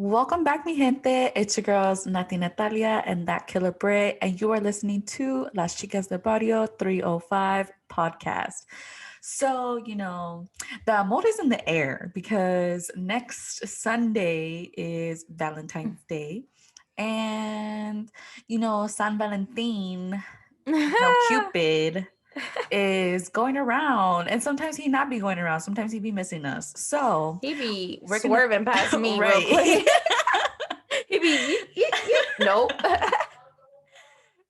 Welcome back, mi gente. It's your girls, Nati Natalia and that killer Brit, and you are listening to Las Chicas de Barrio 305 podcast. So, the amor is in the air because next Sunday is Valentine's Day. And, San Valentin, Cupid is going around. And sometimes he not be going around. Sometimes he be missing us. So He be we're gonna swerving past me real right. quick. He be nope.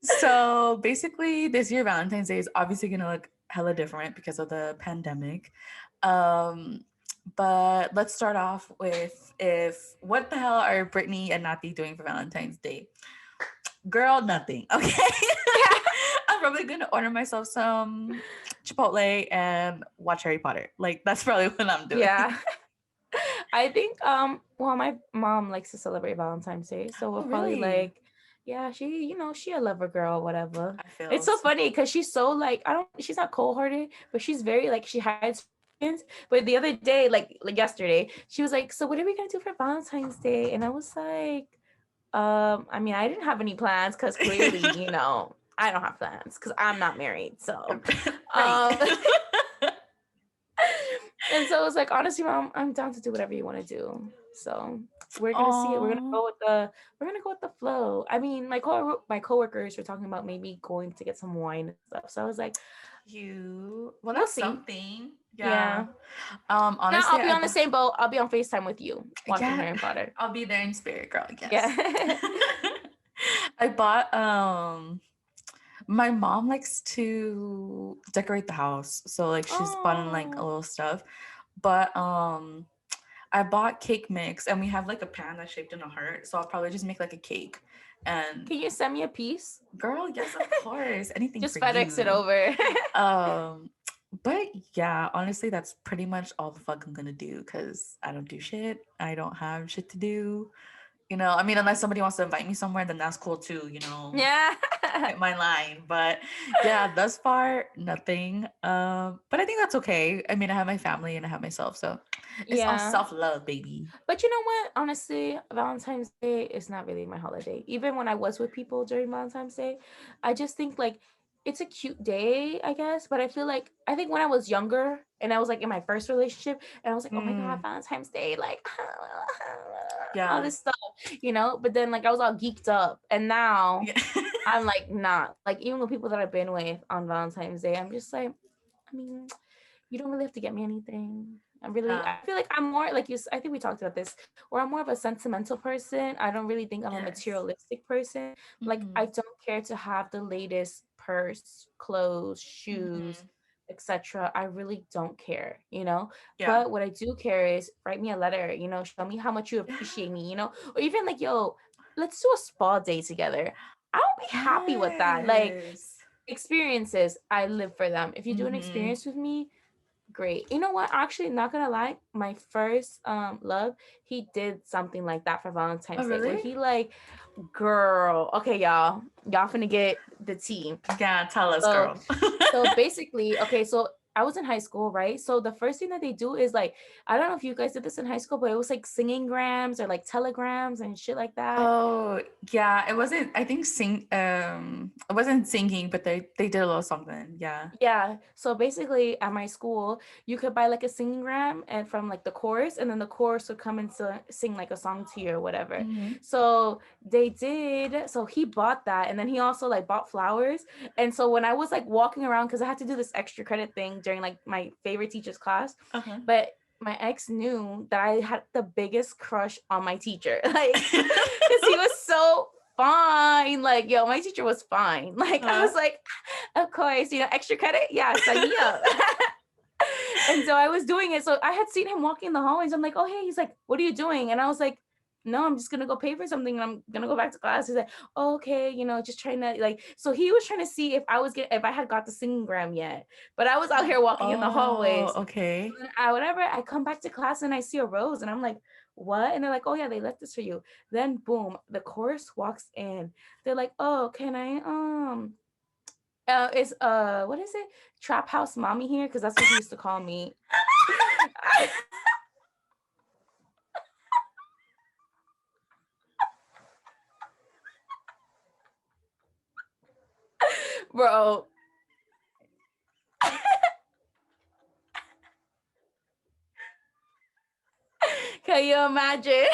So basically, this year Valentine's Day is obviously gonna look hella different because of the pandemic. Um, but let's start off with if what the hell are Brittany and Nati doing for Valentine's Day? Girl, nothing. Okay. I'm probably gonna order myself some Chipotle and watch Harry Potter. Like that's probably what I'm doing. Yeah. I think well my mom likes to celebrate Valentine's Day. So we'll Oh, probably really? yeah, she a lover girl, whatever. I feel It's so funny because she's so she's not cold-hearted, but she's very she hides feelings. But the other day, like yesterday, she was like, "So what are we gonna do for Valentine's Day?" And I was like, I mean, I didn't have any plans because clearly, I don't have plans because I'm not married. So right. um and so it was like, honestly, mom, I'm down to do whatever you want to do. So we're gonna see it. Oh, We're gonna go with the flow. I mean, my coworkers were talking about maybe going to get some wine and stuff. So I was like, you. Well, we'll that's see. something. Yeah. Yeah. Now Honestly, I'll be on the same boat. I'll be on FaceTime with you watching yeah, Harry Potter. I'll be there in spirit, girl. Yes. Yeah. I bought my mom likes to decorate the house. So like she's bought in like a Oh. little stuff. But I bought cake mix and we have like a pan that's shaped in a heart. So I'll probably just make like a cake. And Can you send me a piece? girl, yes, of course. Anything Just for FedEx it you. over. Um but yeah, honestly, that's pretty much all the fuck I'm gonna do because I don't do shit. I don't have shit to do. I mean, unless somebody wants to invite me somewhere, then that's cool too, Yeah. hit my line. But yeah, thus far, nothing. But I think that's okay. I mean, I have my family and I have myself, so it's all Yeah. self-love, baby. But you know what? Honestly, Valentine's Day is not really my holiday. Even when I was with people during Valentine's Day, I just think it's a cute day, I guess. But I think when I was younger and I was in my first relationship and I was like, oh my God, Mm, Valentine's Day, all yeah. this stuff, But then I was all geeked up. And now Yeah. I'm like, not. Like, even the people that I've been with on Valentine's Day, I'm just like, I mean, you don't really have to get me anything. Yeah. I feel like I'm more I think we talked about this, where I'm more of a sentimental person. I don't really think I'm a Yes. materialistic person. Like, I Mm-hmm. don't care to have the latest purse, clothes, shoes, Mm-hmm. etc. I really don't care, Yeah. But what I do care is write me a letter, show me how much you Yeah. appreciate me, or even yo, let's do a spa day together. I'll be happy with that. Like, Yes. experiences, I live for them. If you do an Mm-hmm. experience with me, great. You know what? Actually, not gonna lie, my first love, he did something like that for Oh, Valentine's Day, where really? he girl, okay, y'all finna get the tea. Yeah, tell us, So girl. so basically, okay, so I was in high school, right? So the first thing that they do is I don't know if you guys did this in high school, but it was singing grams or telegrams and shit like that. Oh, yeah. It wasn't, I think it wasn't singing, but they did a little something. Yeah. Yeah. So basically at my school, you could buy a singing gram and from the chorus, and then the chorus would come and sing a song to you or whatever. Mm-hmm. So so he bought that, and then he also bought flowers. And so when I was walking around, because I had to do this extra credit thing during my favorite teacher's class, Uh-huh. but my ex knew that I had the biggest crush on my teacher. Because he was so fine. Yo, my teacher was fine. I Uh-huh. was like, of course, extra credit. Yeah, sign me up. And so I was doing it. So I had seen him walking in the hallways. I'm like, oh, hey. He's like, what are you doing? And I was like, no, I'm just gonna go pay for something and I'm gonna go back to class. He's like, oh, okay, just trying to so he was trying to see if if I had got the singing gram yet. But I was out here walking in the Oh, hallways. okay. And I come back to class and I see a rose and I'm like, what? And they're like, oh yeah, they left this for you. Then boom, the chorus walks in. They're like, oh, can I is what is it? Trap House Mommy here? Because that's what he used to call me. Bro. Can you imagine?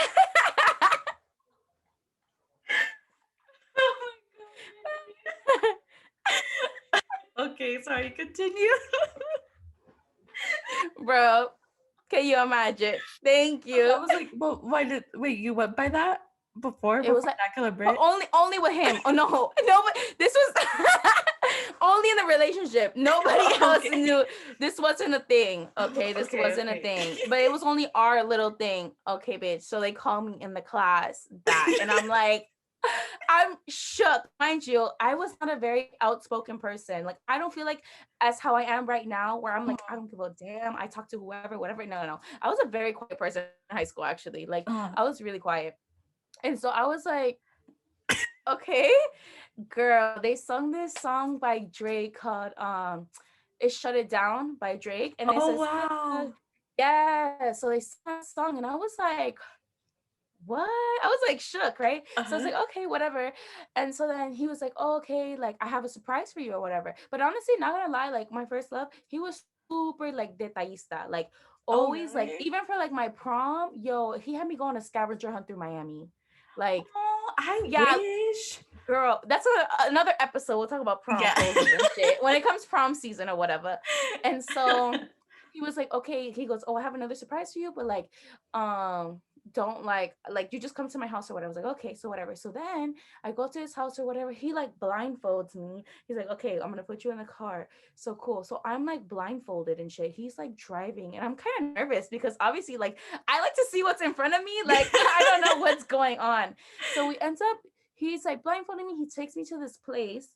Oh my god. Okay, sorry, continue. Bro, can you imagine? Thank I you. was like, well, why did wait, you went by that It was before like, that but calibrate? only with him. Oh no, no, but this was only in the relationship. Nobody else Okay. knew. This wasn't a thing. Okay, this Okay, wasn't a okay. thing. But it was only our little thing. Okay, bitch. So they call me in the class that, and I'm like, I'm shook. Mind you, I was not a very outspoken person. Like, I don't feel like as how I am right now, where I'm like, I don't give a damn. I talk to whoever, whatever. No, no, no. I was a very quiet person in high school, actually. Like, Uh, I was really quiet. And so I was like, okay, girl, they sung this song by Drake called It's Shut It Down by Drake. And it oh says, wow. yeah. So they sang that song, and I was like, what? I was like shook, right? So I was Uh-huh. like, okay, whatever. And so then he was like, oh, okay, like I have a surprise for you or whatever. But honestly, not gonna lie, like my first love, he was super like detallista, like Oh always, like really? even for like my prom, yo, he had me go on a scavenger hunt through Miami. Like, Oh, I yeah, wish. girl, that's another episode. We'll talk about prom Yeah. poses and shit when it comes prom season or whatever. And so he was like, okay, he goes, oh, I have another surprise for you, but like, don't like you just come to my house or whatever. I was like, okay, so whatever. So then I go to his house or whatever. He like blindfolds me. He's like, okay, I'm gonna put you in the car. So cool. So I'm like blindfolded and shit. He's like driving, and I'm kind of nervous because obviously, like, I like to see what's in front of me. Like, I don't know what's going on. So we ends up he's like blindfolding me. He takes me to this place,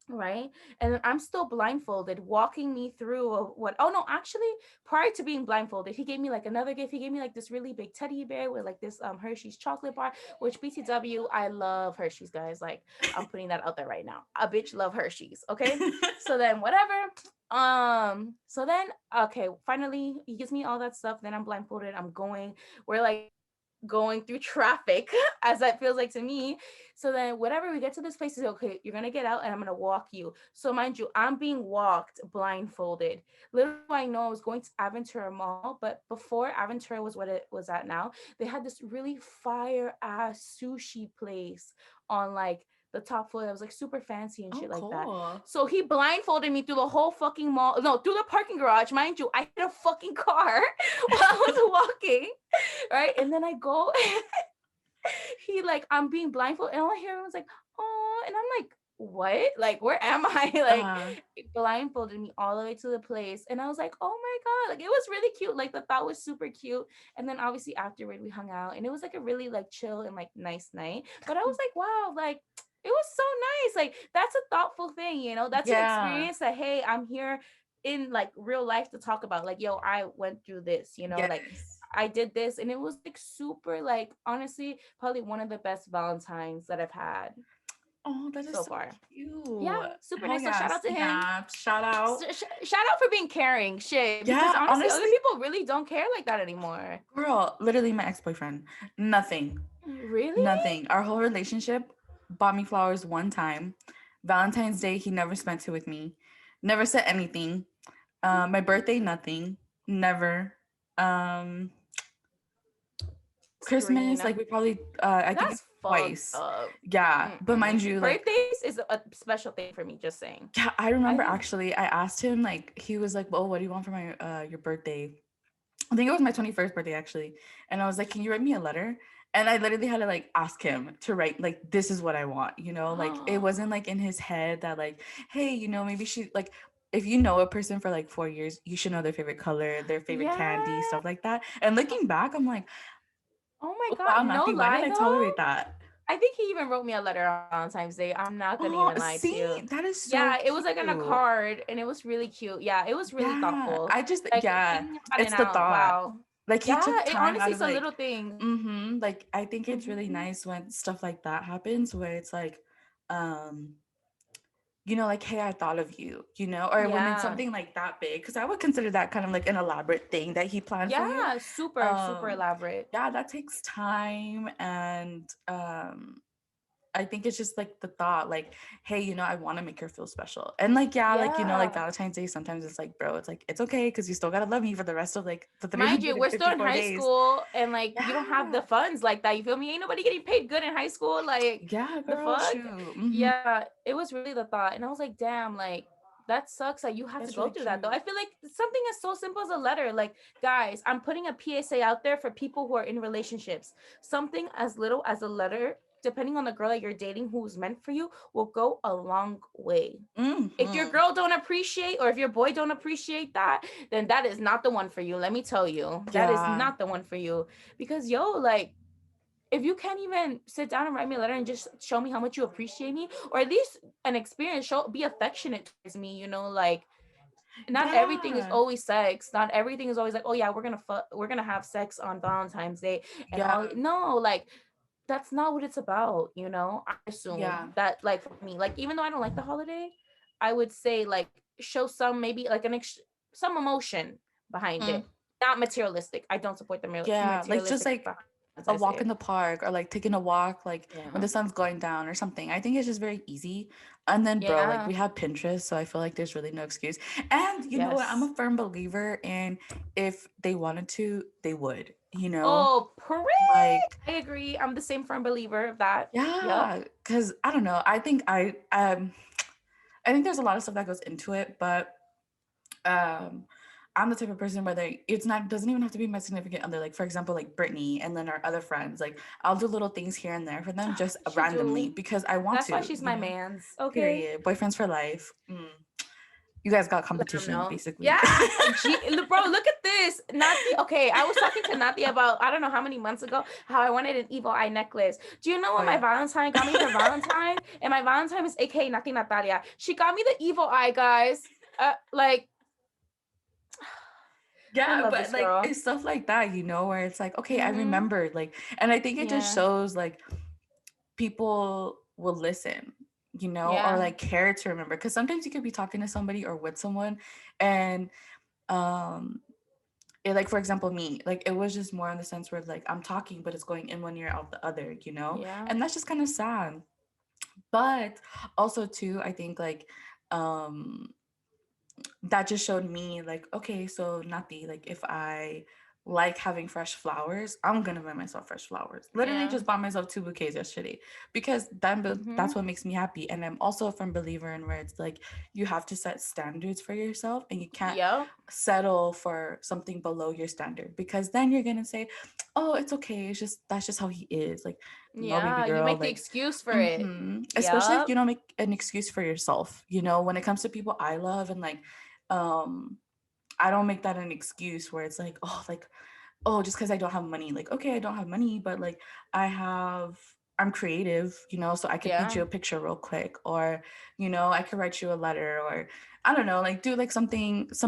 right? And then I'm still blindfolded, walking me through what, oh no, actually, prior to being blindfolded, he gave me like another gift. He gave me like this really big teddy bear with like this Hershey's chocolate bar, which BTW, I love Hershey's, guys. Like, I'm putting that out there right now. A bitch love Hershey's, okay? So then whatever. So then okay, finally he gives me all that stuff. Then I'm blindfolded. I'm going. We're like going through traffic as that feels like to me. So then whatever, we get to this place, is okay, you're gonna get out and I'm gonna walk you. So mind you, I'm being walked blindfolded. Little do I know I was going to Aventura Mall, but before Aventura was what it was at now, they had this really fire ass sushi place on like the top floor that was like super fancy and Oh shit like that. cool. So he blindfolded me through the whole fucking mall, no, through the parking garage. Mind you, I hit a fucking car while I was walking, right? And then I go, he like, I'm being blindfolded, and all I hear was like, oh, and I'm like, what? Like, where am I? Like, Uh blindfolded me all the way to the place, and I was like, oh my god, like it was really cute. Like the thought was super cute, and then obviously afterward we hung out, and it was like a really like chill and like nice night. But I was like, wow, like it was so nice. Like that's a thoughtful thing, you know. That's an yeah. experience that hey, I'm here in like real life to talk about. Like, yo, I went through this, you know, like Yes. I did this, and it was like super, like honestly, probably one of the best Valentines that I've had Oh, that is so so far. Yeah, cute. super Hell nice. So shout yes. out to him. Yeah. Shout out. Shout out for being caring, shit. Because Yeah, honestly, other honestly, people really don't care like that anymore. girl, literally my ex-boyfriend. Nothing. Really? Nothing. Our whole relationship bought me flowers one time. Valentine's Day, he never spent it with me. Never said anything. My birthday, nothing. Never. Um, Christmas, Green. like we probably I think That's it's fucked twice. up. Yeah. But mind Mm-mm. you, like Birthdays is a special thing for me. Just saying. yeah, I I remember think. actually I asked him like he was like, "Well, what do you want for my your birthday?" I think it was my 21st birthday actually. And I was like, "Can you write me a letter?" And I literally had to like ask him to write like this is what I want, you know? Like it wasn't like in his head that like, "Hey, you know, maybe she like if you know a person for like 4 years, you should know their favorite color, their favorite candy, Yeah. stuff like that." And looking back, I'm like, Oh my "Oh, god. wow, No nothing. Why did lie I though. tolerate that?" I think he even wrote me a letter on Valentine's Day. I'm not gonna Oh, even lie to see, you. that is so Yeah, it was like in a cute. card and it was really cute. Yeah, it was really Yeah, thoughtful. I just Like yeah, thinking about it it's the now, thought. wow. Like he Yeah, took it time honestly out it's of a like little thing. like I think it's really Mhm. nice when stuff like that happens where it's like um you know like hey I thought of you, you know, or when it's Yeah. something like that big because I would consider that kind of like an elaborate thing that he planned for you. Yeah, super, super Um elaborate. yeah, that takes time and I think it's just like the thought, like, hey, I want to make her feel special. And like, yeah, like, like Yeah. Valentine's Day, sometimes it's like, bro, it's like, it's okay because you still got to love me for the rest of like the Mind you, we're still in 354 high days. school and like you don't have the Yeah. funds like that. You feel me? Ain't nobody getting paid good in high school. Like Yeah, the girl, fuck? shoot. Yeah, it was really the thought. And I was like, damn, like that sucks that you have to That's go really through that though. cute. I feel like something as so simple as a letter. Like, guys, I'm putting a PSA out there for people who are in relationships. Something as little as a letter, depending on the girl that you're dating who's meant for you, will go a long way. If your Mm-hmm. girl don't appreciate or if your boy don't appreciate that, then that is not the one for you. Let me tell you, that is Yeah. not the one for you. Because yo, like, if you can't even sit down and write me a letter and just show me how much you appreciate me, or at least an experience, be affectionate towards me, like, not everything is Yeah. always sex. Not everything is always like, oh yeah, we're gonna have sex on Valentine's Day and Yeah. all. No, like that's not what it's about. I Yeah. assume that, like, for me, like, even though I don't like the holiday, I would say like show some, maybe like some emotion behind Mm. it, not materialistic. I don't support the Yeah. Like just materialistic like behind a Valentine's walk in Day. the park or like taking a walk like when Yeah, the sun's going down or something. I think it's just very easy. And then bro, like yeah, we have Pinterest, so I feel like there's really no excuse. And you know what? I'm yes. a firm believer in if they wanted to, they would, Oh, correct. Like I agree. I'm the same firm believer of that. Yep. yeah, cuz I don't know. I think there's a lot of stuff that goes into it, but um I'm the type of person where it's not doesn't even have to be my significant other. Like for example, like Brittany and then our other friends. Like I'll do little things here and there for them just She randomly do. because I want That's why to, she's my man's. Okay. Period. Boyfriends for life. You guys got Let them competition, know. basically. Yeah. Bro, look at this. Nati. Okay, I was talking to Nati about, I don't know how many months ago, how I wanted an evil eye necklace. Do you know Oh what my yeah. Valentine got me for Valentine? And my Valentine is AKA Nati Natalia. She got me the evil eye, guys. Like, I Yeah, love but this like girl. it's stuff like that, where it's like, okay, I Mm-hmm. remembered, like, and I think it just Yeah. shows like people will listen, or Yeah. like care to remember. Because sometimes you could be talking to somebody or with someone, and um, like for example, me, like it was just more in the sense where like I'm talking, but it's going in one ear out the other, Yeah. and that's just kind of sad. But also too, I think like um that just showed me like, okay, so Nati, like if I like having fresh flowers, I'm gonna buy myself fresh flowers. Literally Yeah. just bought myself 2 bouquets yesterday because Mm-hmm. that's what makes me happy. And I'm also a firm believer in where it's like you have to set standards for yourself and you can't Yep. settle for something below your standard because then you're gonna say, oh, it's okay, it's just that's just how he is. Like, no, baby Yeah. You girl, make the like excuse for it. especially if Yep. you don't make an excuse for yourself, when it comes to people I love and like um I don't make that an excuse where it's like, oh, like, oh, just because I don't have money. Like, okay, I don't have money, but like I'm creative, so I could paint Yeah. you a picture real quick, or, I could write you a letter, or I don't know, like do like some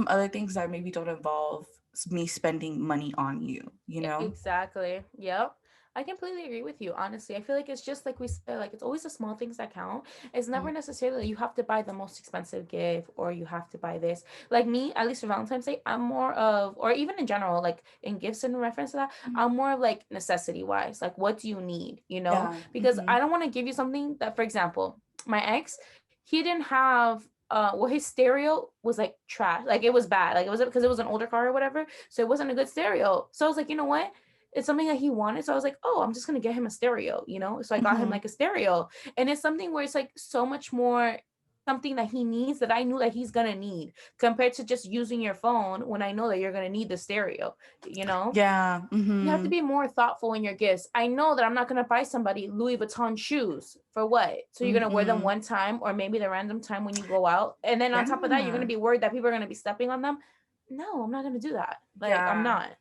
other things that maybe don't involve me spending money on you. Exactly. Yep. I completely agree with you. Honestly, I feel like it's just like we said, like it's always the small things that count. It's never Mm, necessarily that you have to buy the most expensive gift or you have to buy this. Like me, at least for Valentine's Day, I'm more of, or even in general, like in gifts in reference to that, mm. I'm more of like necessity wise. Like, what do you need? Yeah. Because I don't want to give you something that, for example, my ex, he didn't have. Well, his stereo was like trash. Like it was bad. Like it was because it was an older car or whatever, so it wasn't a good stereo. So I was like, you know what? It's something that he wanted. So I was like, oh, I'm just gonna get him a stereo. So I got him Hmm. like a stereo. And it's something where it's like so much more something that he needs that I knew that he's gonna need compared to just using your phone when I know that you're gonna need the stereo, you know? Yeah. You have to Hmm. be more thoughtful in your gifts. I know that I'm not gonna buy somebody Louis Vuitton shoes for what? So you're gonna wear them Hmm. one time or maybe the random time when you go out. And then on top of that, you're gonna Yeah. be worried that people are gonna be stepping on them. No, I'm not gonna do that. Like I'm Yeah. not.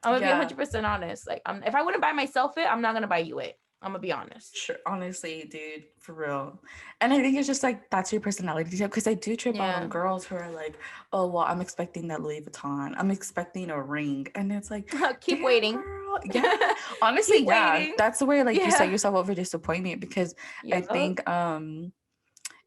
I'm gonna be Yeah. 100% honest. Like, if I wouldn't buy myself it, I'm not gonna buy you it. I'm gonna be honest. Sure, honestly, dude, for real. And I think it's just like that's your personality type because I do trip out on Yeah. girls who are like, oh, well, I'm expecting that Louis Vuitton. I'm expecting a ring. And it's like, Keep damn, waiting. girl. Yeah. Honestly, Keep yeah. waiting. That's the way like you set Yeah. yourself up for disappointment because I Yup. think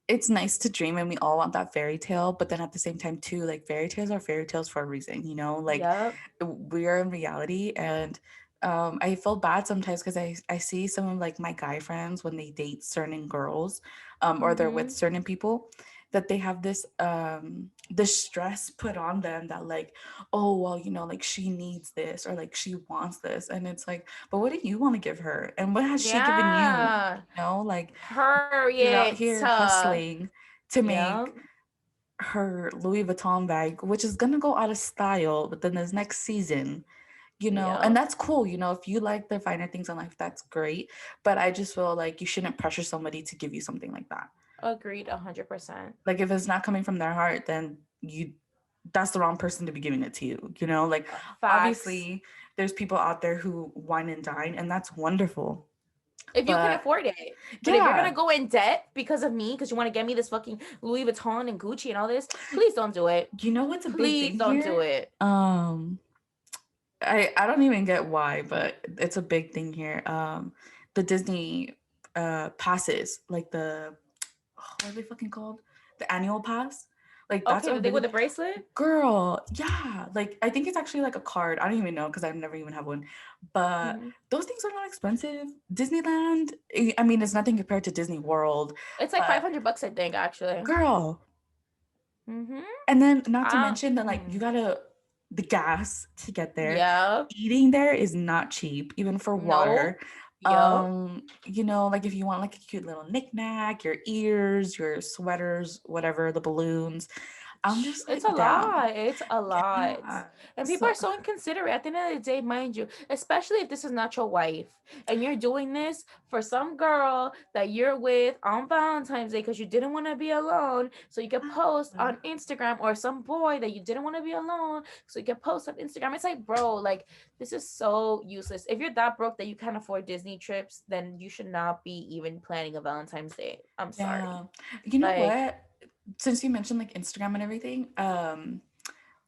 it's nice to dream and we all want that fairy tale, but then at the same time too, like fairy tales are fairy tales for a reason, like Yup. we are in reality and I feel bad sometimes because I see some of like my guy friends when they date certain girls, or they're with Mm-hmm. certain people, that they have this stress put on them that like, oh well, you know, like she needs this or like she wants this, and it's like, but what do you want to give her, and what has she given you? Yeah. You know, like you're out Period. here hustling to Yeah. make her Louis Vuitton bag, which is gonna go out of style within this next season, you know, Yeah. and that's cool. You know, if you like the finer things in life, that's great. But I just feel like you shouldn't pressure somebody to give you something like that. Agreed 100%. Like if it's not coming from their heart, then that's the wrong person to be giving it to you. You know, like Facts. obviously there's people out there who wine and dine, and that's wonderful. If you can But afford it. But if you're gonna yeah, go in debt because of me, because you want to get me this fucking Louis Vuitton and Gucci and all this, please don't do it. you know what's a big Please thing don't do here? it. I don't even get why, but it's a big thing here. The Disney passes, like the what are they fucking called? The annual pass. Like that's Okay, a the thing with really the bracelet? girl, yeah. Like I think it's actually like a card. I don't even know because I've never even had one. But Mhm. those things are not expensive. Disneyland, I mean, it's nothing compared to Disney World, It's like but $500, I think, actually. girl. Mm-hmm. And then not to mention that like you Mm. gotta the gas to get there. Yeah. Eating there is not cheap, even for No. water. Yup. You know, like if you want like a cute little knickknack, your ears, your sweaters, whatever, the balloons. I'm just It's like, a damn. lot. It's a lot. Yeah. And people So are so inconsiderate at the end of the day, mind you, especially if this is not your wife and you're doing this for some girl that you're with on Valentine's Day because you didn't want to be alone. So you could post on Instagram, or some boy that you didn't want to be alone. So you can post on Instagram. It's like, bro, like, this is so useless. If you're that broke that you can't afford Disney trips, then you should not be even planning a Valentine's Day. I'm yeah. sorry. You know Like, what? Since you mentioned like Instagram and everything,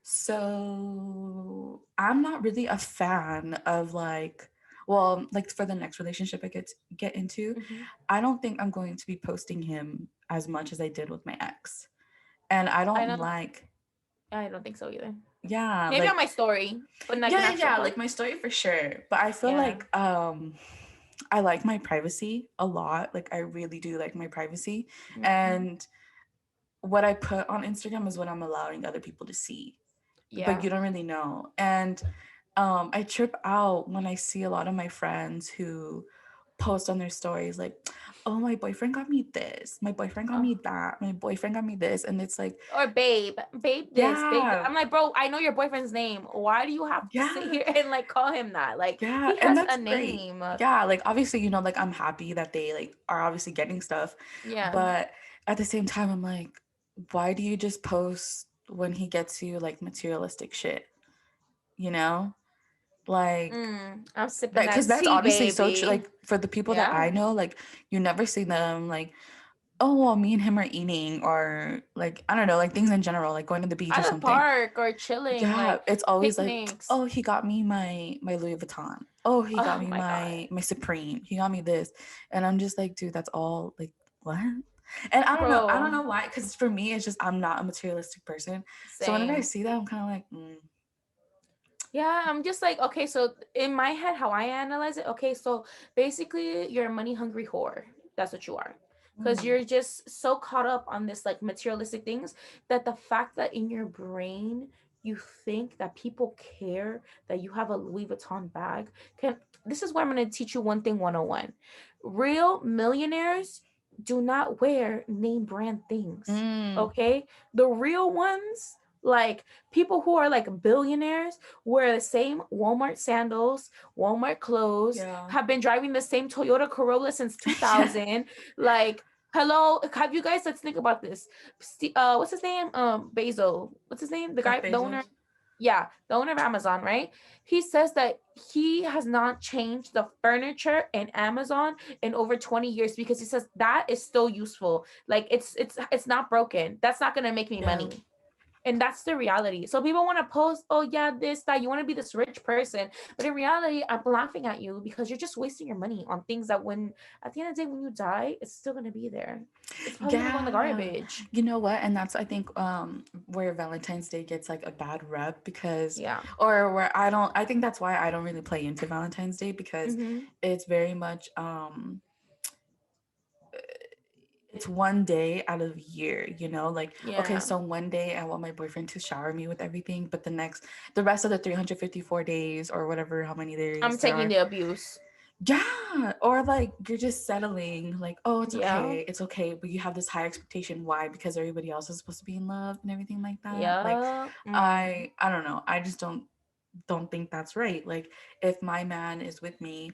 so I'm not really a fan of like, well, like for the next relationship I get into, mhm. I don't think I'm going to be posting him as much as I did with my ex. And I I don't don't like, I don't think so either. yeah, Maybe on like my story, but like an yeah, yeah, actual yeah, post. like my story for sure. But I feel Yeah. like I like my privacy a lot. Like I really do like my privacy. Hmm. And what I put on Instagram is what I'm allowing other people to see, but Yeah. you don't really know. And I trip out when I see a lot of my friends who post on their stories like, oh, my boyfriend got me this, my boyfriend got Oh. me that, my boyfriend got me this. And it's like, Or babe this, babe. yeah, I'm like, bro, I know your boyfriend's name. Why do you have to sit yeah, here and like call him that? Like, yeah. he And has that's a great. name. Yeah, like obviously, you know, like I'm happy that they like are obviously getting stuff. Yeah. But at the same time, I'm like, why do you just post when he gets you like materialistic shit? You know? Like I'm sipping that, that because that's tea, honestly so true. baby. Like for the people that Yeah. I know, like you never see them like, oh well, me and him are eating, or like I don't know, like things in general, like going to the beach or At the something. park or chilling, Yeah, like it's always like, picnics. oh, he got me my Louis Vuitton. Oh, he got Oh me my God. my Supreme. He got me this, and I'm just like, dude, that's all. Like what? And I don't Bro, know why. Because for me, it's just I'm not a materialistic person. So whenever I same. see that, I'm kind of like, Yeah, I'm just like, okay, so in my head, how I analyze it, okay, so basically you're a money hungry whore. That's what you are. Because mm, you're just so caught up on this like materialistic things that the fact that in your brain you think that people care that you have a Louis Vuitton bag can, this is why I'm going to teach you one thing 101. Real millionaires do not wear name brand things. mm, Okay? The real ones, like people who are like billionaires, wear the same Walmart sandals, Walmart clothes, yeah, have been driving the same Toyota Corolla since yeah, 2000. Like, hello, have you guys, let's think about this. What's his name? Bezos. What's his name? The Jeff guy, the owner. Bezos. Yeah, the owner of Amazon, right? He says that he has not changed the furniture in Amazon in over 20 years because he says that is still useful. Like it's not broken. That's not gonna make me Yeah, money. And that's the reality. So people want to post, oh yeah, this, that, you want to be this rich person. But in reality, I'm laughing at you because you're just wasting your money on things that when, at the end of the day, when you die, it's still going to be there. It's probably going to go in the Yeah. garbage. You know what? And that's, I think, where Valentine's Day gets like a bad rep because, Yeah. or where I think that's why I don't really play into Valentine's Day because Mm-hmm. it's very much, it's one day out of the year, you know, like, okay, Yeah. so one day I want my boyfriend to shower me with everything, but the rest of the 354 days or whatever, how many I'm days there taking are, the abuse. yeah, or like you're just settling, like, oh, Yeah. it's okay, but you have this high expectation. Why? Because everybody else is supposed to be in love and everything like that. Like, Yeah. I don't know. I just don't think that's right. Like, if my man is with me,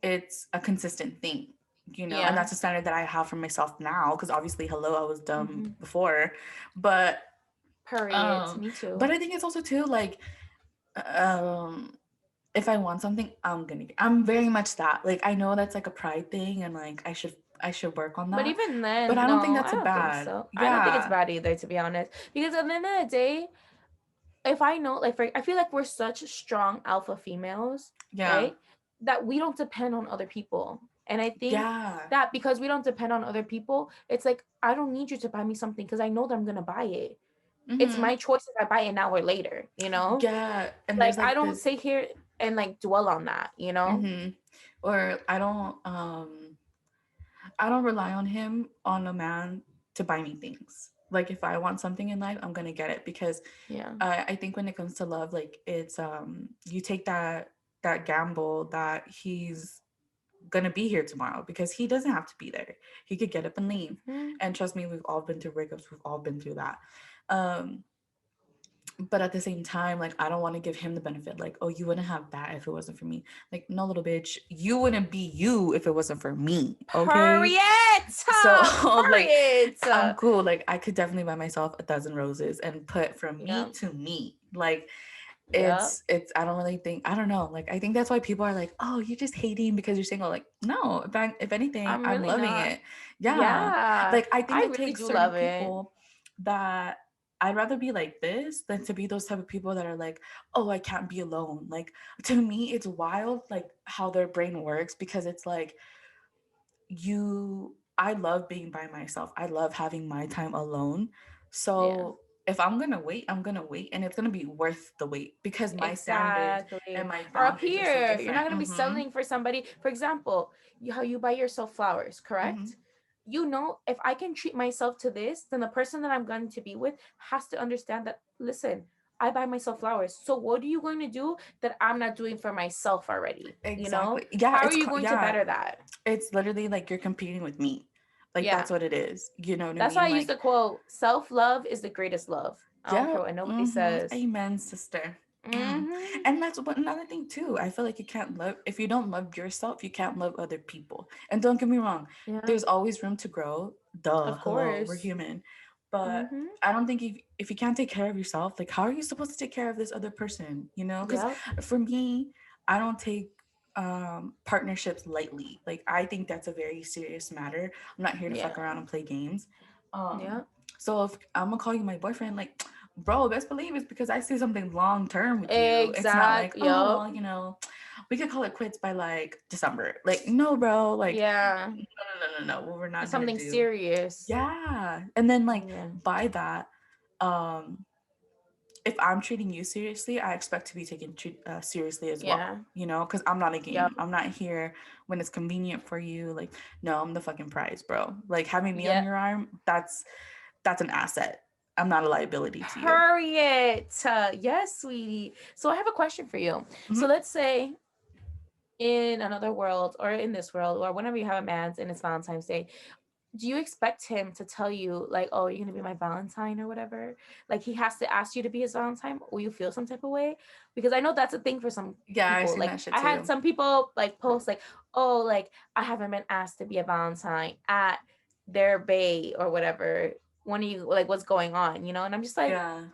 it's a consistent thing, you know, and Yeah. that's a standard that I have for myself now. Because obviously, hello, I was dumb Mm-hmm. before, but Periods. um, Me too. but I think it's also too like um if I want something, I'm very much that. Like I know that's like a pride thing and like I should work on But that. even But then, I don't think no, that's I a don't think bad. so. I don't think it's Yeah. bad either, to be honest. Because at the end of the day, if I know, like, I feel like we're such strong alpha females, Yeah. right? That we don't depend on other people. And I think Yeah. that because we don't depend on other people, it's like, I don't need you to buy me something because I know that I'm going to buy it. It's Mhm. my choice if I buy it now or later, you know? Yeah, and Like, there's I like don't this sit here and like dwell on that, you know? mhm. Or I don't rely on him on a man to buy me things. Like if I want something in life, I'm going to get it because Yeah. I think when it comes to love, like it's you take that gamble that he's gonna be here tomorrow because he doesn't have to be there. He could get up and leave. Hmm. And trust me, we've all been through breakups. We've all been through that. Um, but at the same time, like I don't want to give him the benefit, like, oh, you wouldn't have that if it wasn't for me. Like, no, little bitch, you wouldn't be you if it wasn't for me. Okay. Period. So like Period. I'm cool. Like I could definitely buy myself a dozen roses and put from Yeah. me to me. Like Yeah. it's I don't really think I don't know. Like I think that's why people are like, oh, you're just hating because you're single. Like, no, if anything, I'm I'm really loving not. it. Yeah. Yeah. Like I think I it really takes do certain love it. people that I'd rather be like this than to be those type of people that are like, oh, I can't be alone. Like to me, it's wild like how their brain works because it's like I love being by myself. I love having my time alone. Yeah. So if I'm gonna wait, I'm gonna wait and it's gonna be worth the wait because my standards and Exactly. my Or up boundaries are so here, you're not different. gonna be Mm-hmm. selling for somebody. For example, how you buy yourself flowers, Mm-hmm. correct? You know, if I can treat myself to this, then the person that I'm going to be with has to understand that, listen, I buy myself flowers. So what are you going to do that I'm not doing for myself already? You know? Exactly. Yeah, How are you going to better that? it's literally like you're competing with me. Like Yeah. that's what it is. You know what I That's why I mean? used Like, to quote, self-love is the greatest love. I don't yeah. care what nobody Mm-hmm. says. Amen, sister. Mm. Mm-hmm. And that's what another thing too. I feel like you can't love if you don't love yourself, you can't love other people. And don't get me wrong, Yeah, there's always room to grow. Duh, of hello, we're course. human. But Mm-hmm. I don't think if you can't take care of yourself, like how are you supposed to take care of this other person? You know? Because Yep. for me, I don't take partnerships lightly. Like I think that's a very serious matter. I'm not here to Yeah. fuck around and play games. Yeah. So if I'm gonna call you my boyfriend, like, bro, best believe it's because I see something long term with you. It's not like, Exactly. oh, Yep. well, we could call it quits by like December. Like, no, bro, like, Yeah. no. What we're It's not gonna something do. serious. Yeah, and then like Yeah. by that, um, if I'm treating you seriously, I expect to be taken seriously as well. Yeah. You know, because I'm not a Yep. game. I'm not here when it's convenient for you. Like, no, I'm the fucking prize, bro. Like having me on Yep. your arm, that's an asset. I'm not a liability to you. Period. Yes, sweetie. So I have a question for you. So Mhm. let's say in another world or in this world or whenever you have a man and it's Valentine's Day, do you expect him to tell you like, oh, you're gonna be my Valentine or whatever? Like he has to ask you to be his Valentine, or you feel some type of way? Because I know that's a thing for some Yeah, I people. seen Like that shit I had too. some people like post like, oh, like I haven't been asked to be a Valentine at their bay or whatever. When you like what's going on, you know? And I'm just like, Yeah.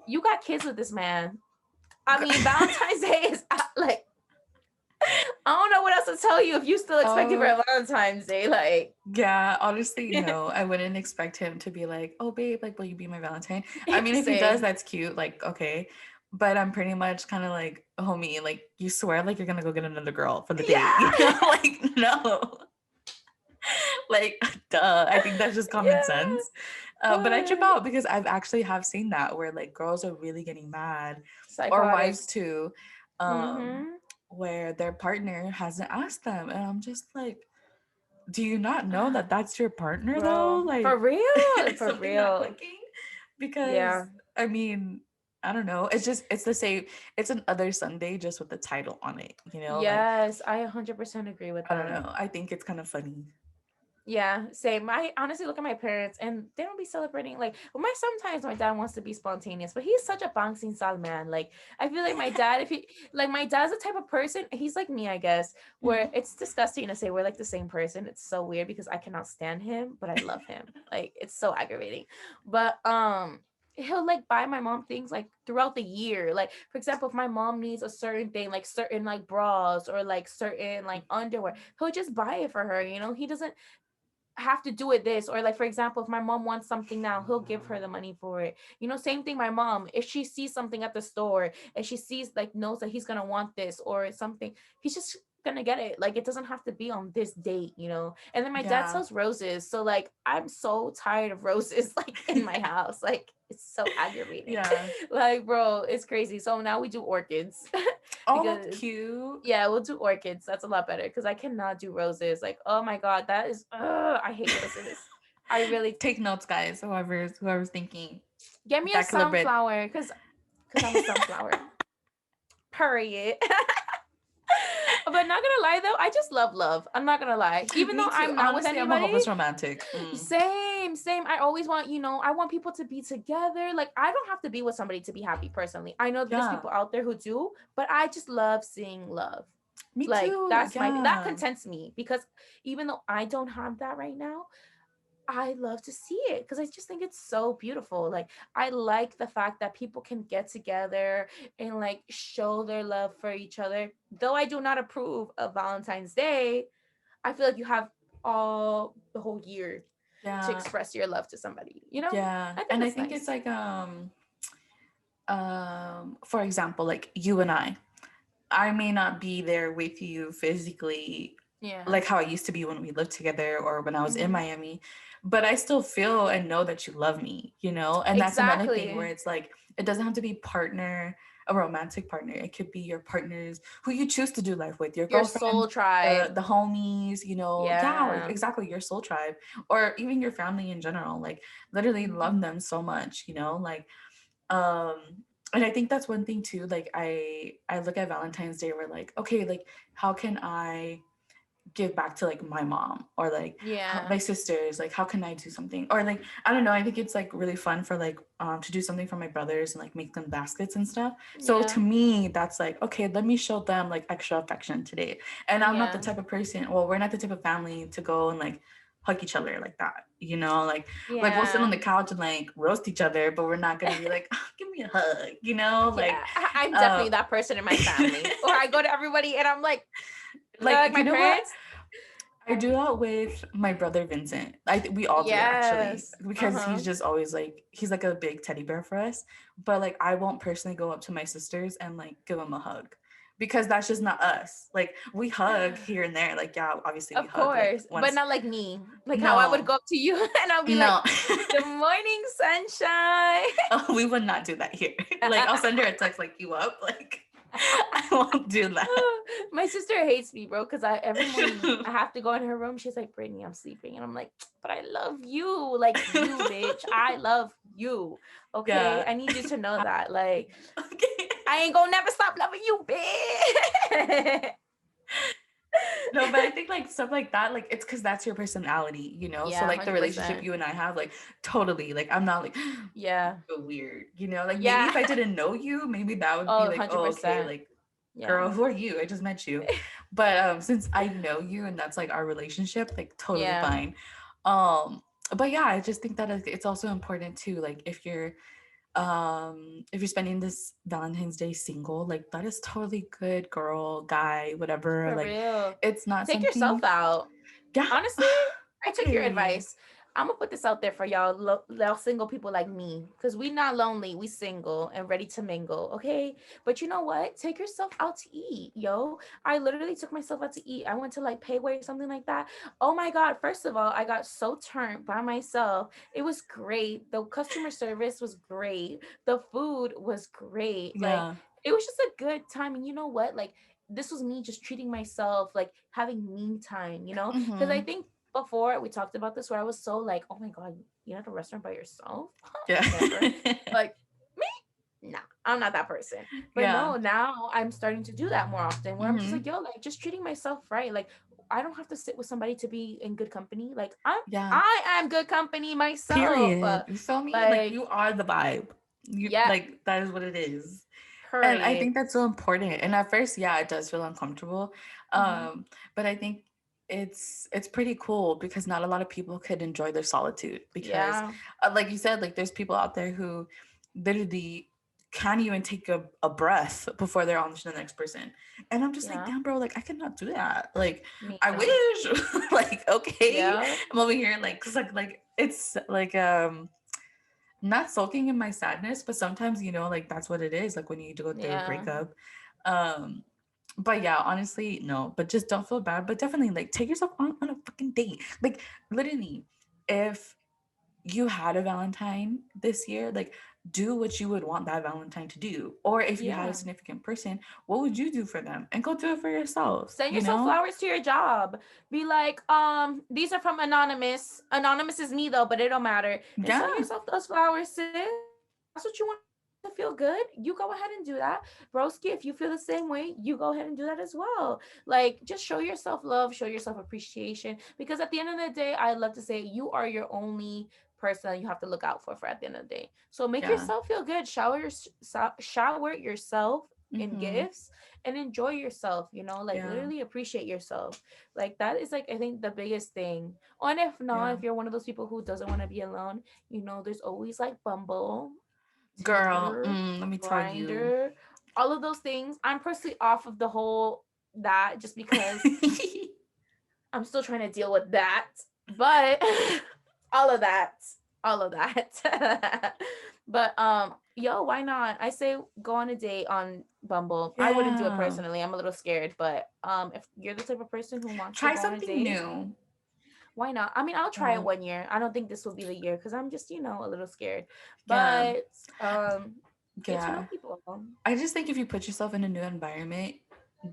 you got kids with this man. I mean, Valentine's Day is like I don't know what else to tell you if you still expect it Oh, for Valentine's Day. Like, yeah, honestly, no. I wouldn't expect him to be like, "Oh, babe, like, will you be my Valentine?" I mean, if he does, same. that's cute. Like, okay. But I'm pretty much kind of like, homie, like, you swear like you're gonna go get another girl for the date, you Yeah. know? Like, no. Like, duh. I think that's just common sense. But I trip Yeah. out because I've actually have seen that where like girls are really getting mad, or Psychotic. wives too, um, Mm-hmm. where their partner hasn't asked them, and I'm just like, do you not know that that's your partner though? Bro, for Like, real, is for something not real. clicking? Because Yeah. I mean, I don't know. It's just it's the same. It's an other Sunday just with the title on it. You know, like Yes, I 100% agree with I don't that. know. I think it's kind of funny. Yeah, same. I honestly look at my parents and they don't be celebrating. Like, well, my sometimes my dad wants to be spontaneous, but he's such a bouncing style man. Like, I feel like my dad, if he like my dad's the type of person, he's like me, I guess, where Mhm. it's disgusting to say we're like the same person. It's so weird because I cannot stand him, but I love him. Like, it's so aggravating. But he'll like buy my mom things like throughout the year. Like, for example, if my mom needs a certain thing, like certain like bras or like certain like underwear, he'll just buy it for her. He doesn't have to do it this, or like for example if my mom wants something now, he'll give her the money for it. Same thing, my mom, if she sees something at the store and she sees like knows that he's gonna want this or something, he's just gonna get it. Like, it doesn't have to be on this date. And then my dad Yeah. sells roses, so like I'm so tired of roses like in my house. Like, it's so aggravating. Yeah. Like, bro, it's crazy. So now we do orchids. Oh, that's Because cute. yeah, we'll do orchids. That's a lot better because I cannot do roses. Like, oh my god, that is. I hate roses. I really Take notes, guys. Whoever's thinking get me a that killer bread. sunflower because I'm a sunflower. Period. But not gonna lie though, I just love love. I'm not gonna lie. Even though Me too. I'm not with Honestly, I'm a anybody, hopeless romantic. Mm. same. I always want, I want people to be together. Like, I don't have to be with somebody to be happy personally. I know that there's Yeah. people out there who do, but I just love seeing love. Me Like, too. that Yeah. contents me because even though I don't have that right now, I love to see it because I just think it's so beautiful. Like, I like the fact that people can get together and like show their love for each other. Though I do not approve of Valentine's Day, I feel like you have all the whole year to Yeah. express your love to somebody. Yeah. I think And I that's think it's nice. like for example, like you and I may not be there with you physically Yeah. like how I used to be when we lived together or when I was in Hmm. Miami, but I still feel and know that you love me, you know? And that's another thing where Exactly. it's like, it doesn't have to be partner, a romantic partner. It could be your partners who you choose to do life with, your Your girlfriends, soul tribe. the homies, yeah, like Yeah. exactly your soul tribe, or even your family in general. Like literally Hmm. love them so much, like um and I think that's one thing too. Like I look at Valentine's Day where like, okay, like how can I give back to like my mom or like Yeah. my sisters, like how can I do something, or like I don't know, I think it's like really fun for like to do something for my brothers and like make them baskets and stuff. So to Yeah. me that's like, okay, let me show them like extra affection today. And I'm not the Yeah. type of person, well, we're not the type of family to go and like hug each other like that, like we'll sit on Yeah. the couch and like roast each other, but we're not gonna be like, "Oh, give me a hug," like Yeah. I'm uh definitely that person in my family. Or I go to everybody and I'm like like my you know what, parents. I do that with my brother Vincent. We all do it actually Yes. because he's Uh-huh. just always like, he's like a big teddy bear for us. But like I won't personally go up to my sisters and like give them a hug because that's just not us. Like we hug here and there. Like yeah, obviously we Of hug like course, but once. not like me. Like how I would No, go up to you and I'll be like, no. "Good morning, sunshine." Oh, we would not do that here. Like I'll send her a text like, you up? Like I won't do that. My sister hates me, bro, because I every morning I have to go in her room. She's like, "Brittany, I'm sleeping," and I'm like, "But I love you, like you, bitch. I love you. Okay, Yeah. I need you to know that. Like, Okay. I ain't gonna never stop loving you, bitch." No, but I think like stuff like that, like it's because that's your personality, So Yeah, like the relationship 100%. you and I have, like totally, like I'm not like Yeah, so weird, Like maybe yeah. if I didn't know you, maybe that would be Oh, like, oh, okay, 100%. like Yeah, girl, who are you? I just met you. But since I know you and that's like our relationship, like totally yeah. fine. Um, but yeah, I just think that it's also important too, like if you're if you're spending this Valentine's Day single, like that is totally good, girl, guy, whatever. For Like real. it's not Take yourself something. out. Yeah. Honestly, I took your Period. advice. I'm gonna put this out there for y'all single people like me, because we not lonely, we single and ready to mingle, okay? But you know what? Take yourself out to eat, yo. I literally took myself out to eat. I went to like Payway or something like that. Oh my god! First of all, I got so turned by myself. It was great. The customer service was great. The food was great. Like Yeah. it was just a good time. And you know what? Like this was me just treating myself, like having me time, because I Mm-hmm. think before we talked about this where I was so like, oh my god, you're at a restaurant by yourself? Yeah. Never. Like me? Nah, I'm not that person. But Yeah. no, now I'm starting to do that more often where I'm just Mm-hmm. like, yo, like just treating myself right. Like I don't have to sit with somebody to be in good company. Like I'm Yeah. I am good company myself. Period. You feel me? Like Like you are the vibe. You yeah, like that is what it is. And I period. think that's so important. And at first, yeah, it does feel uncomfortable. Hmm. But I think it's pretty cool because not a lot of people could enjoy their solitude because Yeah. like you said, like there's people out there who literally can't even take a breath before they're on to the next person. And I'm just like, Yeah. damn, bro, like I cannot do that. Like Me I either. wish. Like, okay. Yeah. I'm over here like it's like not sulking in my sadness, but sometimes, like that's what it is, like when you go through a Yeah. breakup. Um, but yeah, honestly, no, but just don't feel bad. But definitely like take yourself on a fucking date. Like literally, if you had a Valentine this year, like do what you would want that Valentine to do. Or if you had a Yeah. significant person, what would you do for them? And go do it for yourself, Send you yourself know? flowers to your job. Be like, these are from Anonymous. Anonymous is me though, but it don't matter. And send Yeah. yourself those flowers, sis. That's what you want to feel good. You go ahead and do that. Broski, if you feel the same way, you go ahead and do that as well. Like, just show yourself love, show yourself appreciation. Because at the end of the day, I love to say you are your only person that you have to look out for at the end of the day. So make Yeah. yourself feel good. Shower yourself in Mm-hmm. gifts and enjoy yourself, like Yeah. literally appreciate yourself. Like that is like I think the biggest thing. And if not, Yeah. if you're one of those people who doesn't want to be alone, there's always like Bumble, Girl, Tinder, let me tell you. Grinder, all of those things. I'm personally off of the whole that just because I'm still trying to deal with that. But all of that, all of that. But yo, why not? I say go on a date on Bumble. I wouldn't do it Yeah. personally. I'm a little scared, but if you're the type of person who wants to Try go on a something date, new. why not? I mean, I'll try it Yeah. 1 year. I don't think this will be the year because I'm just, a little scared. Yeah. But get to know Yeah. people. I just think if you put yourself in a new environment,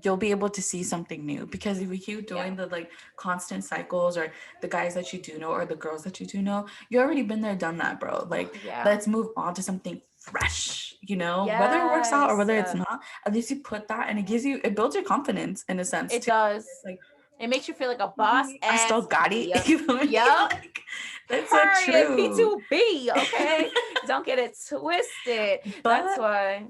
you'll be able to see something new. Because if you keep Yeah. doing the like constant cycles or the guys that you do know or the girls that you do know, you already been there, done that, bro. Oh Like, yeah. let's move on to something fresh, whether it works out or Yes. whether it's not, at least you put that and it builds your confidence in a sense It too. does. It's like, It makes you feel like a boss I still ass. got it. Yep. You feel me? Yep. Like, that's so Period. true. P2B. Okay. Don't get it twisted. That's But why.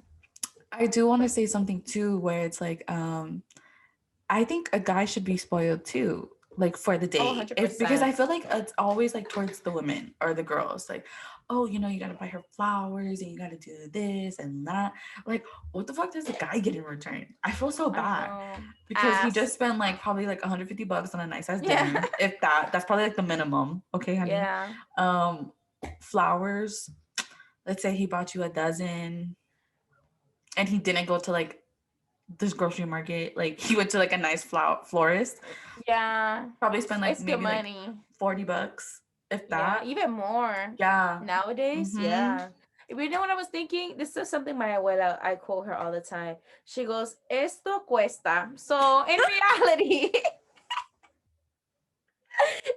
I do want to say something too, where it's like, I think a guy should be spoiled too, like for the Oh, date. If because 100%. I feel like it's always like towards the women or the girls, like, oh, you gotta buy her flowers and you gotta do this and that. Like, what the fuck does the guy get in return? I feel so I bad know. because he just Ass. spent like probably like $150 on a nice ass Yeah. dinner. If that's probably like the minimum. Okay, honey. Yeah. Um, flowers. Let's say he bought you a dozen and he didn't go to like this grocery market. Like he went to like a nice florist. Yeah. Probably spend like It's good maybe like money. $40, if Yeah. that. Even more. Yeah. Nowadays, Mm-hmm. yeah. You know what I was thinking? This is something my abuela, I quote her all the time. She goes, esto cuesta. So in reality,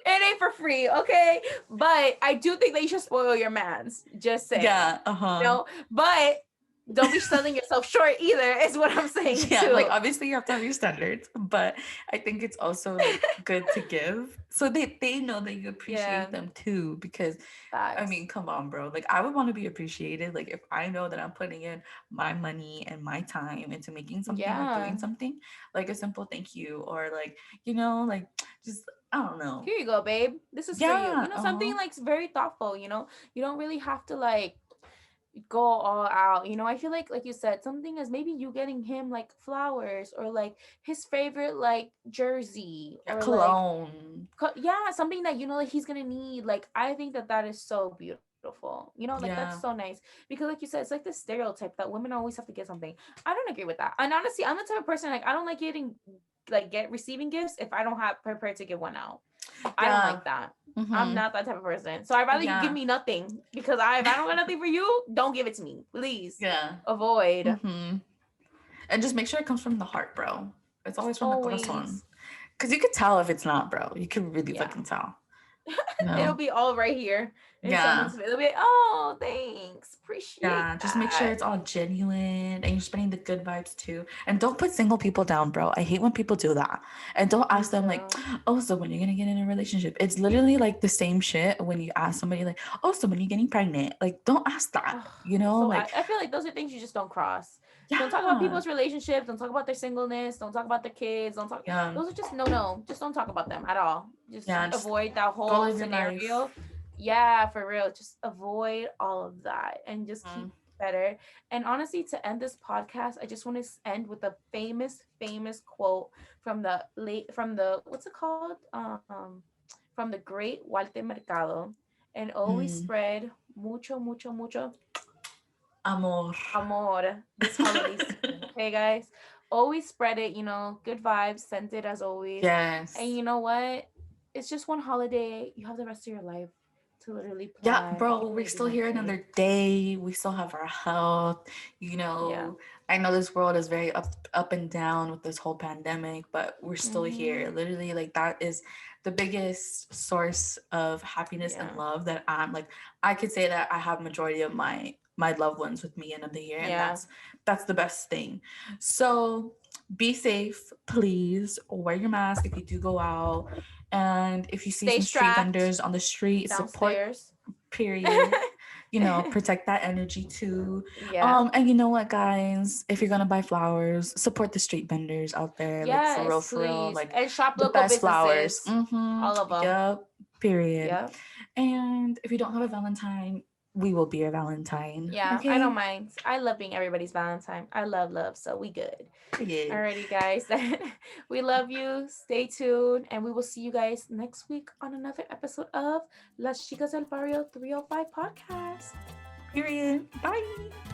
it ain't for free, okay? But I do think that you should spoil your mans. Just saying. Yeah. Uh-huh. But don't be selling yourself short either, is what I'm saying Yeah, like too. obviously you have to have your standards, but I think it's also like good to give so they know that you Yeah, appreciate them too. Because I facts. mean, come on, bro. Like I would want to be appreciated. Like if I know that I'm putting in my money and my time into making something or Yeah. doing something, like a simple thank you or like, like just I don't know. Here you go, babe. This is for you. Yeah. Something Uh-huh. like very thoughtful, You don't really have to like go all out. You know, I feel like you said, something is maybe you getting him like flowers, or like his favorite like jersey, Yeah, or like cologne. yeah, something that you know that he's gonna need. Like, I think that that is so beautiful. You know, like that's so Yeah. nice, because like you said, it's like this stereotype that women always have to get something. I don't agree with that. And honestly, I'm the type of person, like, I don't like getting like get receiving gifts if I don't have prepared to give one out. I don't Yeah. like that. I'm Mm-hmm. not that type of person. So I'd rather you give Yeah. me nothing, because if I don't got nothing for you, don't give it to me. Please Yeah. avoid. Mm-hmm. And just make sure it comes from the heart, bro. It's always from the corazon. Always. Because you could tell if it's not, bro. You could really Yeah. fucking tell. It'll No. be all right here in Yeah. someone's face. It'll be like, oh, thanks. Appreciate Yeah. Just make sure that. it's all genuine and you're spreading the good vibes too. And don't put single people down, bro. I hate when people do that. And don't Me ask them like, too. oh, so when you're gonna get in a relationship? It's literally like the same shit when you ask somebody like, oh, so when are you getting pregnant? Like, don't ask that. Ugh, You know, so like, I feel like those are things you just don't cross. Don't talk about yeah. people's relationships. Don't talk about their singleness. Don't talk about their kids. Don't talk. Yeah. Those are just no. Just don't talk about them at all. Just Yeah. Just avoid that go whole live your life. scenario. Yeah, for real. Just avoid all of that and just keep Mhm. better. And honestly, to end this podcast, I just want to end with a famous quote from the what's it called? From the great Walter Mercado. And always Mm. spread mucho Amor. amor this holiday season. Okay, guys, always spread it. Good vibes, send it as always. And Yes. you know what? It's just one holiday. You have the rest of your life to literally Yeah, plan bro, and we're live still your here life. another day. We still have our health. Yeah. I know this world is very up and down with this whole pandemic, but we're still Mm-hmm. here. Literally, like that is the biggest source of happiness and Yeah. love that I could say that I have majority of my loved ones with me end of the year, and Yeah. that's the best thing. So be safe, please. Wear your mask if you do go out. And if you see Stay some street strapped vendors on the street, support, downstairs. period. Protect that energy too. Yeah. And you know what, guys, if you're gonna buy flowers, support the street vendors out there, like Yes, for real, please. like And shop the local best flowers. businesses. All of them. Yep, period. Yep. And if you don't have a Valentine, we will be your Valentine. Yeah, I don't Okay, mind. I love being everybody's Valentine. I love, so we good. period. Alrighty, guys. We love you. Stay tuned, and we will see you guys next week on another episode of Las Chicas del Barrio 305 podcast. Period. Bye.